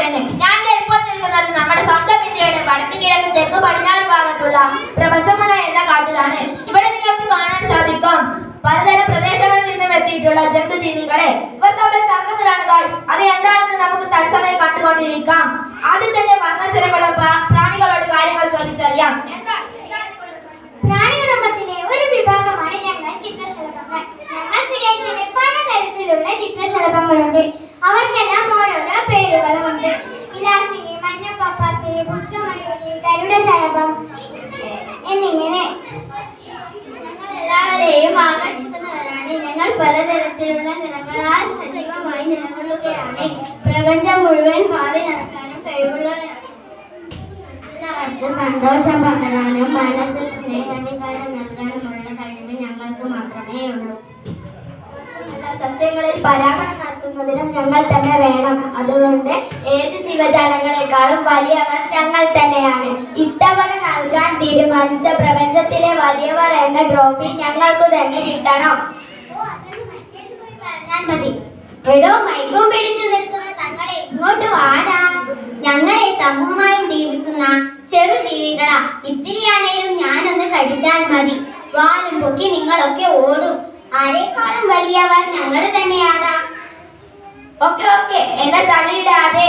കുരങ്ങ്. ഞാൻ ഇപ്പോൾ നിൽക്കുന്നത് നമ്മുടെ സ്വന്തം ഇന്ത്യയുടെ വടക്ക് കിഴക്ക് തെക്ക് പടിഞ്ഞാറ് ഭാഗത്തുള്ള പ്രപഞ്ചമല എന്ന കാട്ടിലാണ്. ഇവിടെ നിങ്ങൾക്ക് കാണാൻ സാധിക്കും പലതരം പ്രദേശങ്ങളിൽ നിന്നും എത്തിയിട്ടുള്ള ജന്തുജീവികളെ. ഇവർ തമ്മിൽ തർക്കത്തിലാണ് ഗായ്സ്. അത് എന്താണെന്ന് നമുക്ക് തത്സമയം കണ്ടുകൊണ്ടിരിക്കാം. ആദ്യം തന്നെ വർണ്ണച്ചരമുള്ള പ്രാണികളോട് കാര്യങ്ങൾ ചോദിച്ചറിയാം. പ്രാണികുടുംബത്തിലെ ഒരു വിഭാഗമാണ് ഞങ്ങൾ ചിത്രശലഭങ്ങൾ. ഞങ്ങൾക്കിടയിൽ തന്നെ പലതരത്തിലുള്ള ചിത്രശലഭങ്ങളുണ്ട്. അവർക്കെല്ലാം ഓരോരോ പേരുകളുമുണ്ട്. വിലാസിനി, മഞ്ഞപ്പപ്പാത്തി, ബുദ്ധമയൂരി, ഗരുഡശലഭം എന്നിങ്ങനെ. ഞങ്ങളെല്ലാവരെയും ആകർഷിക്കുന്നവരാണ്. ഞങ്ങൾ പലതരത്തിലുള്ള നിറങ്ങളാൽ സജീവമായി നിലകൊള്ളുകയാണ്. പ്രപഞ്ചം മുഴുവൻ മാറി നടക്കാനും കഴിവുള്ളവരാണ്. എല്ലാവർക്കും സന്തോഷം പകരാനും മനസ്സിൽ സ്നേഹവികാരം നൽകാനുമുള്ള കഴിവ് ഞങ്ങൾക്ക് മാത്രമേ ഉള്ളൂ. സസ്യങ്ങളിൽ പരാഗണം നടത്തുന്നതിനും ഞങ്ങൾ തന്നെ വേണം. അതുകൊണ്ട് ഏത് ജീവജാലങ്ങളെക്കാളും വലിയവർ ഞങ്ങൾ തന്നെയാണ്. ഇത്തവണ നൽകാൻ തീരുമാനിച്ച പ്രപഞ്ചത്തിലെ വലിയവർ എന്ന ട്രോഫി ഞങ്ങൾക്ക് തന്നെ കിട്ടണം. മതി എടോ, മൈക്കും പിടിച്ചു നിൽക്കുന്ന തങ്ങളെ ഇങ്ങോട്ട് വാടാ. ഞങ്ങളെ സമൂഹമായി ജീവിക്കുന്ന ചെറു ജീവികളാ. ഇത്തിരിയാണേലും ഞാനൊന്ന് കടിച്ചാൽ മതി. വാലും പൊക്കി നിങ്ങളൊക്കെ ഓടും. ആരെക്കാളും വലിയവർ ഞങ്ങൾ തന്നെയാണ്. ഓക്കെ എന്നെ തള്ളിയിടാതെ.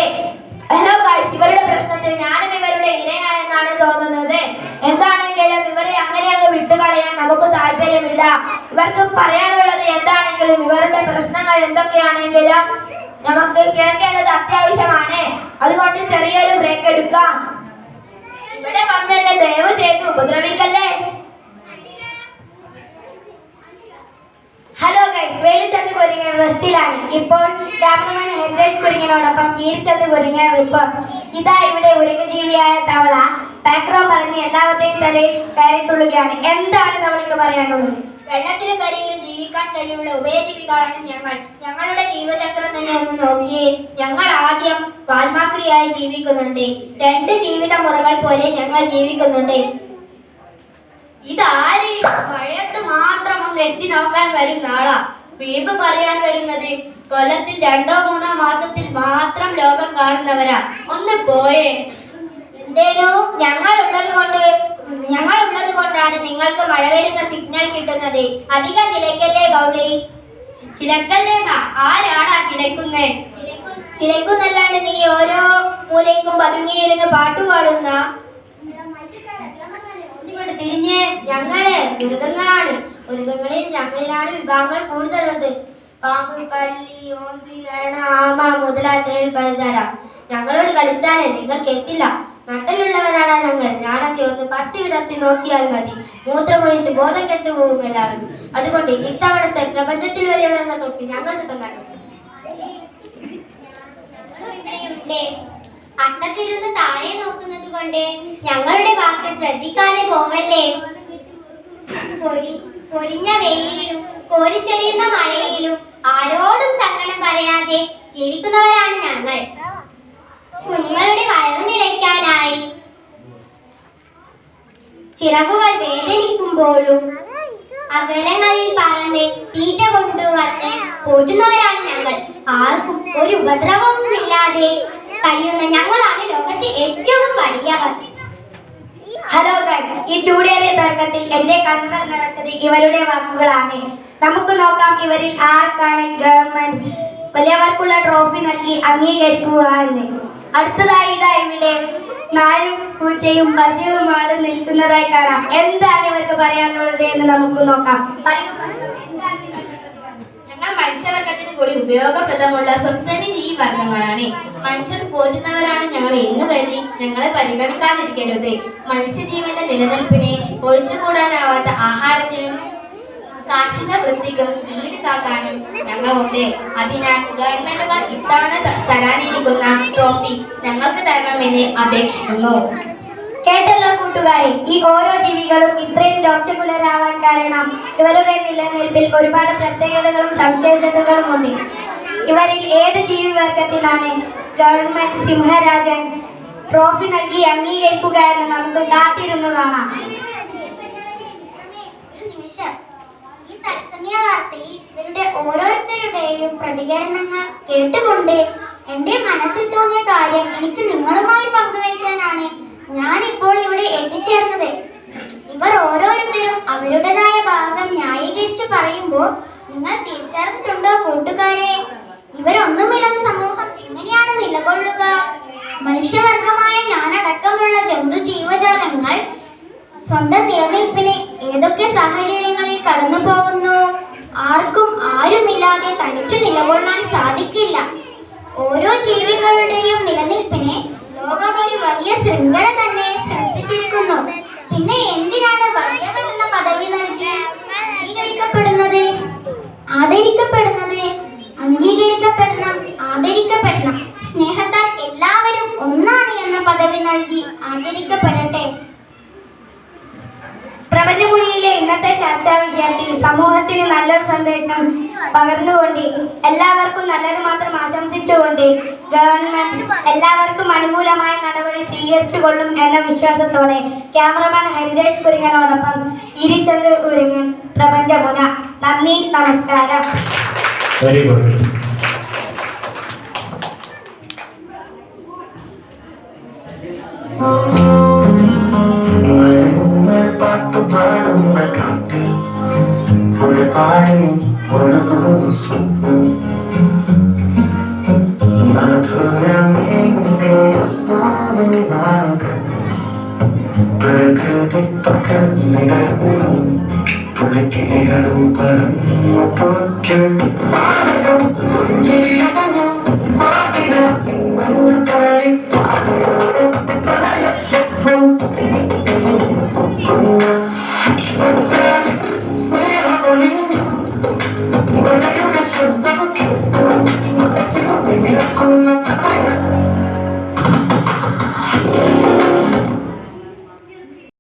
ഹലോ ഗായ്സ്, ഇവരുടെ പ്രശ്നത്തിൽ ഞാനും ഇവരുടെ ഇരയായെന്നാണ് തോന്നുന്നത്. എന്താണെങ്കിലും ഇവരെ അങ്ങനെ അങ്ങ് വിട്ടുകളയാൻ നമുക്ക് താല്പര്യമില്ല. ഇവർക്ക് പറയാനുള്ളത് എന്താണെങ്കിലും ഇവരുടെ പ്രശ്നങ്ങൾ എന്തൊക്കെയാണെങ്കിലും നമുക്ക് കേൾക്കേണ്ടത് അത്യാവശ്യമാണ്. അതുകൊണ്ട് ചെറിയൊരു ബ്രേക്ക് എടുക്കാം. ഇവിടെ വന്ന് എന്നെ ദയവ് ചെയ്ത് ഉപദ്രവിക്കല്ലേ. ഹലോ ഗൈസ്, വേലിച്ചന്ദ് കുരങ്ങൻ റെസ്റ്റിലാണ്. ഇപ്പോൾ ക്യാമറമാൻ ഹെൻറേഷ് കുരങ്ങനോടൊപ്പം കീരിച്ചന്ദ് കുരങ്ങൻ റിപ്പോർട്ട്. ഇതാ ഇവിടെ ഉരകജീവിയായ തവള പാക്രോം പറഞ്ഞ് എല്ലാവരുടെയും തലയിൽ കയറിത്തുള്ളുകയാണ്. എന്താണ് തവളയ്ക്ക് പറയാനുള്ളത്? വെള്ളത്തിലും കരിയിലും ജീവിക്കാൻ കഴിവുള്ള ഉഭയജീവികളാണ് ഞങ്ങൾ. ഞങ്ങളുടെ ജീവചക്രം തന്നെ ഒന്ന് നോക്കിയേ. ഞങ്ങൾ ആദ്യം വാൽമാക്രിയായി ജീവിക്കുന്നുണ്ട്. 2 ജീവിത മുറകൾ പോലെ ഞങ്ങൾ ജീവിക്കുന്നുണ്ട്. ഇതാര് മഴയത്ത് മാത്രം ഒന്ന് എത്തി നോക്കാൻ വരുന്ന ആളാ? വീമ്പ് പറയാൻ വരുന്നത് കൊല്ലത്തിൽ 2-3 മാസത്തിൽ മാത്രം ലോകം കാണുന്നവരാ. ഒന്ന് പോയേ. എന്തേനോ ഞങ്ങൾ ഉള്ളത് കൊണ്ടാണ് നിങ്ങൾക്ക് മഴ വരുന്ന സിഗ്നൽ കിട്ടുന്നത്. അധികം ചിലക്കല്ലേ ഗൗളി. ചിലക്കല്ലേന്നാ? ആരാടാ ചിലക്കുന്നേ? ചിലക്കുന്നല്ലാണ്ട് നീ ഓരോ മൂലയ്ക്കും പതുങ്ങിയിരുന്ന് പാട്ടുപാടുന്ന. തിരിഞ്ഞ് ഞങ്ങള് മൃഗങ്ങളാണ്. മൃഗങ്ങളിൽ ഞങ്ങളിലാണ് വിഭാഗങ്ങൾ കൂടുതലുള്ളത്. പാമ്പ്, കല്ലി, ഓന്ത്, അരണ, ആമ മുതലായവയിൽ പലതരം. ഞങ്ങളോട് കളിച്ചാലേ നിങ്ങൾക്ക് എത്തില്ല. നട്ടലുള്ളവരാണ് ഞങ്ങൾ. ഞാനൊക്കെ ഒന്ന് 10 വിധത്തിൽ നോക്കിയാൽ മതി. മൂത്രമൊഴിച്ച് ബോധം കെട്ടുപോകും എല്ലാവരും. അതുകൊണ്ട് ഇത്തവണത്തെ പ്രപഞ്ചത്തിൽ വലിയവരെന്ന തൊട്ടി ഞങ്ങൾക്ക് തന്നാണ്. അട്ടത്തിരുന്ന് താഴെ നോക്കുന്നത് കൊണ്ട് ഞങ്ങളുടെ വാക്ക് ശ്രദ്ധിക്കാതെ പോവല്ലേ. പൊരിഞ്ഞ വെയിലിലും കോരിച്ചെറിയുന്ന മഴയിലും ആരോടും സങ്കടം പറയാതെ ജീവിക്കുന്നവരാണ് ഞങ്ങൾ. കുഞ്ഞുങ്ങളുടെ വയറു നിറയ്ക്കാനായി ചിറകുകൾ വേദനിക്കുമ്പോഴും അകലങ്ങളിൽ പറന്ന് തീറ്റ കൊണ്ടുവന്ന് പോറ്റുന്നവരാണ് ഞങ്ങൾ. ആർക്കും ഒരു ഉപദ്രവവും ഇല്ലാതെ കഴിയുന്ന ഞങ്ങളാണ് ലോകത്തെ ഏറ്റവും വലിയവർ. ഹലോ ഗൈസ്, ഈ ചൂടേറിയ തർക്കത്തിൽ എന്റെ കണ്ണുകൾ നിറച്ചത് ഇവരുടെ വാക്കുകളാണ്. നമുക്ക് നോക്കാം ഇവരിൽ ആർക്കാണ് ഗവൺമെന്റ് വലിയവർക്കുള്ള ട്രോഫി നൽകി അംഗീകരിക്കുക എന്ന്. അടുത്തതായി ഇതാ ഇവിടെ നായും പൂച്ചയും പശുവുമാണ് നിൽക്കുന്നതായി കാണാം. എന്താണ് ഇവർക്ക് പറയാനുള്ളത് എന്ന് നമുക്ക് നോക്കാം. ഞങ്ങൾ മനുഷ്യവർഗത്തിന് കൂടി ഉപയോഗപ്രദമുള്ള സസ്തനി ജീവിവർഗങ്ങളാണ്. മനുഷ്യർ പോറ്റുന്നവരാണ് ഞങ്ങൾ എന്ന് കരുതി ഞങ്ങളെ പരിഗണിക്കാതിരിക്കരുത്. മനുഷ്യജീവന്റെ നിലനിൽപ്പിനെ ഒഴിച്ചുകൂടാനാവാത്ത ആഹാരത്തിനും കാർഷിക വൃത്തിക്കും വീട് കാക്കാനും ഞങ്ങളുണ്ട്. അതിനാൽ ഗവൺമെന്റുകൾ ഇത്തവണ തരാനിരിക്കുന്ന ട്രോഫി ഞങ്ങൾക്ക് തരണമെന്ന് അപേക്ഷിക്കുന്നു. കേട്ടല്ലോ കൂട്ടുകാരെ, ഈ ഓരോ ജീവികളും ഇത്രയും രോക്ഷകുലരാവാൻ കാരണം ഇവരുടെ നിലനിൽപ്പിൽ ഒരുപാട് പ്രത്യേകതകളും സവിശേഷതകളും ഉണ്ട്. ഇവരിൽ ഏത് ജീവിവർഗത്തിനാണ് ഗവൺമെന്റ് സിംഹരാജൻ ട്രോഫി നൽകി അംഗീകരിക്കുക എന്ന് നമുക്ക് കാത്തിരുന്നു കാണാം. ഈ തത്സമയ വാർത്തയിൽ ഇവരുടെ ഓരോരുത്തരുടെയും പ്രതികരണങ്ങൾ കേട്ടുകൊണ്ട് എന്റെ മനസ്സിൽ തോന്നിയ കാര്യം കാര്യം എനിക്ക് നിങ്ങളുമായി പങ്കുവയ്ക്കാനാണ് ഞാൻ ഇപ്പോൾ ഇവിടെ എത്തിച്ചേർന്നത്. ഇവർ ഓരോരുത്തരും അവരുടേതായ ഭാഗം ന്യായീകരിച്ചു പറയുമ്പോൾ നിങ്ങൾ തിരിച്ചറിഞ്ഞിട്ടുണ്ടോ കൂട്ടുകാരെ? ഇവരൊന്നുമില്ലെന്ന സമൂഹം എങ്ങനെയാണ് നിലകൊള്ളുക? മനുഷ്യവർഗമായ ഞാനടക്കമുള്ള ജന്തു ജീവജാലങ്ങൾ സ്വന്തം നിലനിൽപ്പിന് ഏതൊക്കെ സാഹചര്യങ്ങളിൽ കടന്നു പോകുന്നു? ആർക്കും ആരുമില്ലാതെ തനിച്ചു നിലകൊള്ളാൻ സാധിക്കില്ല. ഓരോ ജീവികളുടെയും നിലനിൽപ്പിന് ലോകം ഒരു വലിയ ശൃംഖല തന്നെ സൃഷ്ടിച്ചിരിക്കുന്നു. പിന്നെ എന്തിനാണ് വലിയവൻ എന്ന പദവി നൽകി അംഗീകരിക്കപ്പെടുന്നത്? അംഗീകരിക്കപ്പെടണം, ആദരിക്കപ്പെടണം. സ്നേഹത്താൽ എല്ലാവരും ഒന്നാണ് എന്ന പദവി നൽകി ആദരിക്കപ്പെടട്ടെ. പ്രപഞ്ചമുനിയിലെ ഇന്നത്തെ ചർച്ചാ വിഷയത്തിൽ സമൂഹത്തിന് നല്ലൊരു സന്ദേശം പകർന്നുകൊണ്ട് എല്ലാവർക്കും നല്ലത് മാത്രം ആശംസിച്ചുകൊണ്ട് ഗവൺമെന്റ് എല്ലാവർക്കും അനുകൂലമായ നടപടി സ്വീകരിച്ചുകൊള്ളും എന്ന വിശ്വാസത്തോടെ ക്യാമറമാൻ ഹരിതേഷ് കുരിങ്ങനോടൊപ്പം ഇരിച്ചന്ദ് കുരിങ്ങൻ, പ്രപഞ്ചമുന. നന്ദി, നമസ്കാരം. Very good. പ്രകൃതി പകർന്നിടവും പുളിക്കേടും പറന്നു